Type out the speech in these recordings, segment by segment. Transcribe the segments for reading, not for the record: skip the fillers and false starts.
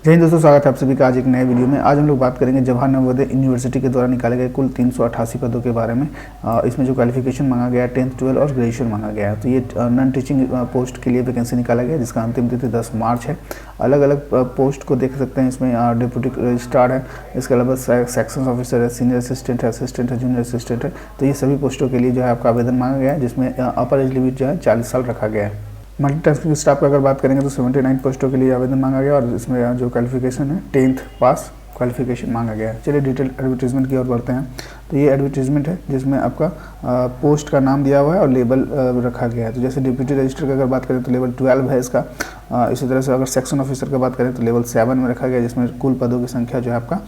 जय हिंद दोस्तों, स्वागत है आप सभी का आज एक नए वीडियो में। आज हम लोग बात करेंगे जवाहर नवोदय यूनिवर्सिटी के द्वारा निकाले गए कुल 388 पदों के बारे में। इसमें जो क्वालिफिकेशन मांगा गया है 10th 12 और ग्रेजुएशन मांगा गया है। तो ये नॉन टीचिंग पोस्ट के लिए वैकेंसी निकाला गया है जिसका अंतिम तिथि 10 मार्च है। अलग अलग पोस्ट को देख सकते हैं। इसमें डिप्टी रजिस्ट्रार है, इसके अलावा सेक्शन ऑफिसर है, सीनियर असिस्टेंट है, जूनियर असिस्टेंट है। तो ये सभी पोस्टों के लिए जो है आपका आवेदन मांगा गया है, जिसमें अपर एज लिमिट जो है 40 साल रखा गया है। मल्टीटास्किंग स्टाफ की अगर बात करेंगे तो 79 पोस्टों के लिए आवेदन मांगा गया और इसमें जो क्वालिफिकेशन है 10th पास क्वालिफिकेशन मांगा गया है। चलिए डिटेल एडवर्टीजमेंट की ओर बढ़ते हैं। तो ये एडवर्टीजमेंट है जिसमें आपका पोस्ट का नाम दिया हुआ है और लेवल रखा गया है। तो जैसे डिप्टी रजिस्टर की अगर बात करें तो लेवल 12 है इसका। इसी तरह से अगर सेक्शन ऑफिसर की बात करें तो लेवल 7 में रखा गया, जिसमें कुल पदों की संख्या जो है आपका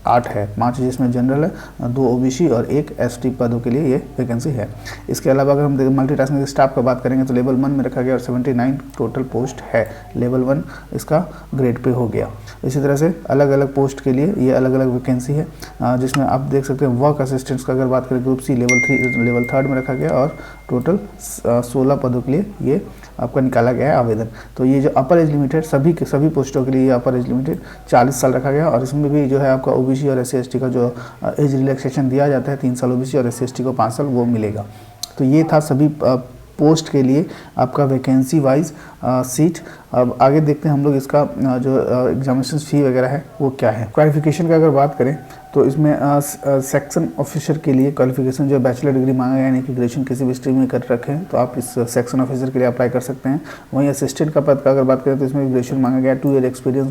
8 है। 5 जिसमें जनरल है, 2 ओबीसी और 1 एसटी पदों के लिए ये वैकेंसी है। इसके अलावा अगर हम मल्टीटास्किंग स्टाफ का बात करेंगे तो लेवल 1 में रखा गया और 79 टोटल पोस्ट है। लेवल 1 इसका ग्रेड पे हो गया। इसी तरह से अलग अलग पोस्ट के लिए ये अलग अलग वैकेंसी है, जिसमें आप देख सकते हैं वर्क असिस्टेंट्स का अगर बात करें ग्रुप सी लेवल 3 में रखा गया और टोटल 16 पदों के लिए ये आपका निकाला गया है आवेदन। तो ये जो अपर एज लिमिट है सभी पोस्टों के लिए ये अपर एज लिमिटेड 40 साल रखा गया और इसमें भी जो है आपका ओबीसी और SC/ST का जो एज रिलैक्सेशन दिया जाता है 3 साल ओबीसी और SC/ST को 5 साल वो मिलेगा। तो ये था सभी पोस्ट के लिए आपका वैकेंसी वाइज सीट। अब आगे देखते हैं हम लोग इसका जो एग्जामिनेशन फ़ी वगैरह है वो क्या है। क्वालिफिकेशन की अगर बात करें तो इसमें सेक्शन ऑफिसर के लिए क्वालिफिकेशन जो बैचलर डिग्री मांगा गया, यानी कि ग्रेजुएशन किसी भी स्ट्रीम में कर रखे हैं तो आप इस सेक्शन ऑफिसर के लिए अप्लाई कर सकते हैं। वहीं असिस्टेंट का पद का अगर बात करें तो इसमें ग्रेजुएशन मांगा गया, 2 ईयर एक्सपीरियंस।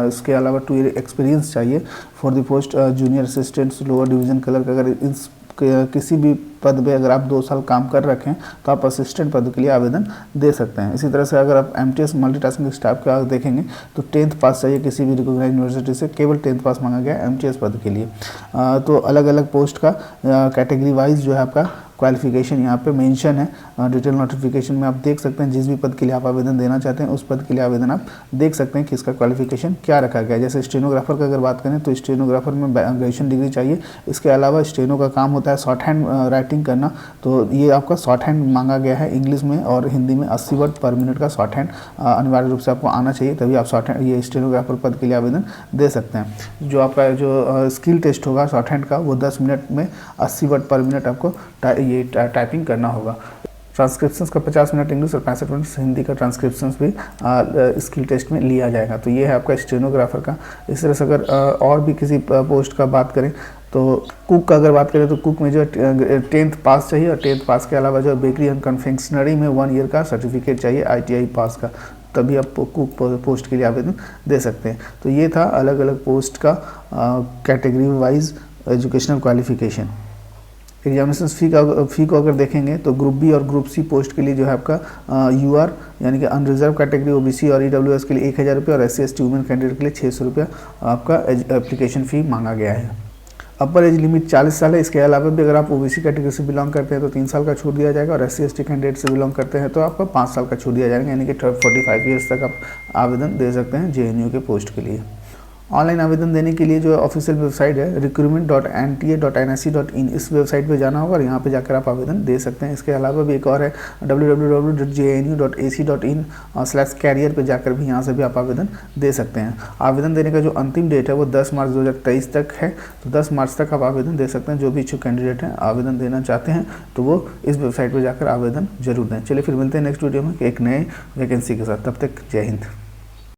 इसके अलावा 2 ईयर एक्सपीरियंस चाहिए for the post junior assistants lower division clerk. अगर इस किसी भी पद पे अगर आप 2 साल काम कर रखें तो आप असिस्टेंट पद के लिए आवेदन दे सकते हैं। इसी तरह से अगर आप MTS मल्टीटास्किंग स्टाफ का देखेंगे तो 10th पास चाहिए किसी भी रिकॉग्नाइज्ड यूनिवर्सिटी से, केवल 10th पास मांगा गया MTS पद के लिए। तो अलग अलग पोस्ट का कैटेगरी वाइज जो है आपका क्वालिफिकेशन यहाँ पे मेंशन है। डिटेल नोटिफिकेशन में आप देख सकते हैं जिस भी पद के लिए आप आवेदन देना चाहते हैं उस पद के लिए आवेदन आप देख सकते हैं कि इसका क्वालिफिकेशन क्या रखा गया है। जैसे स्टेनोग्राफर का अगर बात करें तो स्टेनोग्राफर में ग्रेजुएशन डिग्री चाहिए। इसके अलावा स्टेनो का काम होता है शॉर्ट हैंड राइटिंग करना, तो ये आपका शॉर्ट हैंड मांगा गया है इंग्लिश में और हिंदी में 80 वर्ड पर मिनट का शॉर्ट हैंड अनिवार्य रूप से आपको आना चाहिए, तभी आप शॉर्ट हैंड ये स्टेनोग्राफर पद के लिए आवेदन दे सकते हैं। जो आपका जो स्किल टेस्ट होगा शॉर्ट हैंड का वो 10 मिनट में 80 वर्ड पर मिनट आपको ये टाइपिंग करना होगा। ट्रांसक्रिप्शंस का 50 मिनट इंग्लिश और 65 मिनट हिंदी का ट्रांसक्रिप्शंस भी स्किल टेस्ट में लिया जाएगा। तो ये है आपका स्टेनोग्राफर का। इस तरह से अगर और भी किसी पोस्ट का बात करें तो कुक का अगर बात करें तो कुक में जो 10th पास चाहिए और 10th पास के अलावा जो बेकरी एंड कन्फेक्शनरी में 1 ईयर का सर्टिफिकेट चाहिए ITI पास का, तभी आप कुक पोस्ट के लिए आवेदन दे सकते हैं। तो ये था अलग अलग पोस्ट का category wise educational qualification. Examination फ़ी को अगर देखेंगे तो ग्रुप बी और ग्रुप सी पोस्ट के लिए जो है आपका UR यानी कि अनरिजर्व कैटेगरी OBC और EWS के लिए 1000 रुपये और SC/ST वुमेन कैंडिडेट के लिए 600 रुपया आपका एप्लीकेशन फ़ी मांगा गया है। अपर एज लिमिट 40 साल है। इसके अलावा भी अगर आप OBC कैटेगरी से बिलोंग करते हैं तो 3 साल का छूट दिया जाएगा और SC/ST कैंडिडेट से बिलोंग करते हैं तो आपको 5 साल का छूट दिया जाएगा, यानी कि 45 ईयर्स तक आप आवेदन दे सकते हैं JNU के पोस्ट के लिए। ऑनलाइन आवेदन देने के लिए जो ऑफिशियल वेबसाइट है recruitment.nta.nic.in, इस वेबसाइट पे जाना होगा और यहाँ पे जाकर आप आवेदन दे सकते हैं। इसके अलावा भी एक और है www.jnu.ac.in/career पे जाकर भी यहाँ से भी आप आवेदन दे सकते हैं। आवेदन देने का जो अंतिम डेट है वो 10 मार्च 2023 तक है। तो 10 मार्च तक आप आवेदन दे सकते हैं। जो भी इच्छुक कैंडिडेट हैं आवेदन देना चाहते हैं तो वो इस वेबसाइट पर जाकर आवेदन जरूर दें। चलिए फिर मिलते हैं नेक्स्ट वीडियो में एक नए वैकेंसी के साथ। तब तक जय हिंद।